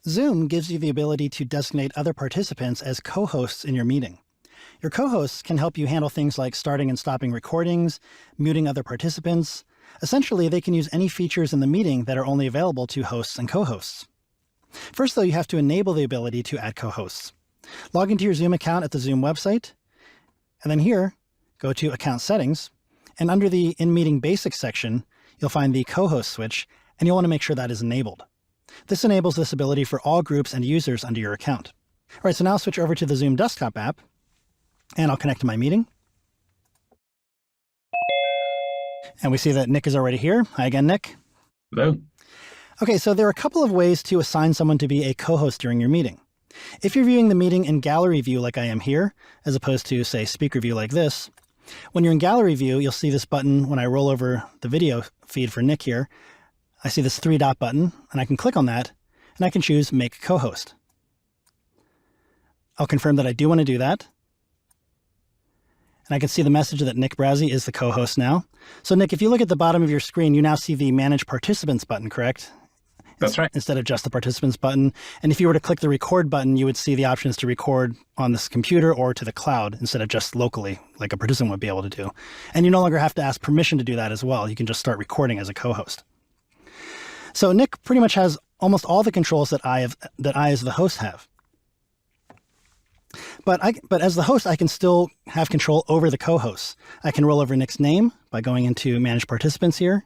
Zoom gives you the ability to designate other participants as co-hosts in your meeting. Your co-hosts can help you handle things like starting and stopping recordings, muting other participants. Essentially, they can use any features in the meeting that are only available to hosts and co-hosts. First, though, you have to enable the ability to add co-hosts. Log into your Zoom account at the Zoom website, and then here, go to Account Settings, and under the In-Meeting Basics section, you'll find the co-host switch, and you'll want to make sure that is enabled. This enables this ability for all groups and users under your account. All right, so now I'll switch over to the Zoom desktop app, and I'll connect to my meeting. And we see that Nick is already here. Hi again, Nick. Hello. Okay, so there are a couple of ways to assign someone to be a co-host during your meeting. If you're viewing the meeting in gallery view like I am here, as opposed to, say, speaker view like this, when you're in gallery view, you'll see this button when I roll over the video feed for Nick here. I see this 3-dot button, and I can click on that, and I can choose Make Co-host. I'll confirm that I do want to do that. And I can see the message that Nick Brazzi is the co-host now. So Nick, if you look at the bottom of your screen, you now see the Manage Participants button, correct? That's right. Instead of just the Participants button. And if you were to click the Record button, you would see the options to record on this computer or to the cloud instead of just locally, like a participant would be able to do. And you no longer have to ask permission to do that as well. You can just start recording as a co-host. So Nick pretty much has almost all the controls that I as the host have. But as the host, I can still have control over the co-hosts. I can roll over Nick's name by going into Manage Participants here,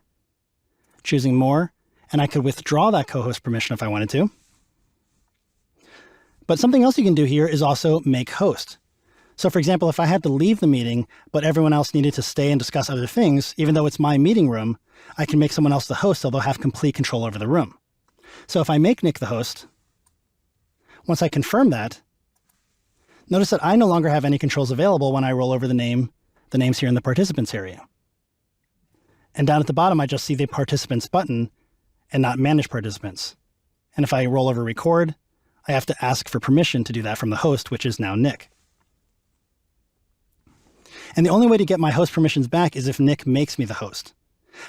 choosing More, and I could withdraw that co-host permission if I wanted to. But something else you can do here is also Make Host. So for example, if I had to leave the meeting, but everyone else needed to stay and discuss other things, even though it's my meeting room, I can make someone else the host so they'll have complete control over the room. So if I make Nick the host, once I confirm that, notice that I no longer have any controls available when I roll over the names here in the Participants area. And down at the bottom, I just see the Participants button and not Manage Participants. And if I roll over Record, I have to ask for permission to do that from the host, which is now Nick. And the only way to get my host permissions back is if Nick makes me the host.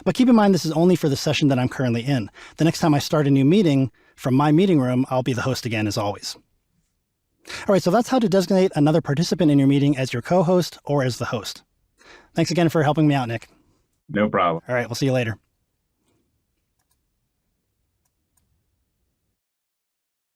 But keep in mind, this is only for the session that I'm currently in. The next time I start a new meeting from my meeting room, I'll be the host again, as always. All right, so that's how to designate another participant in your meeting as your co-host or as the host. Thanks again for helping me out, Nick. No problem. All right, we'll see you later.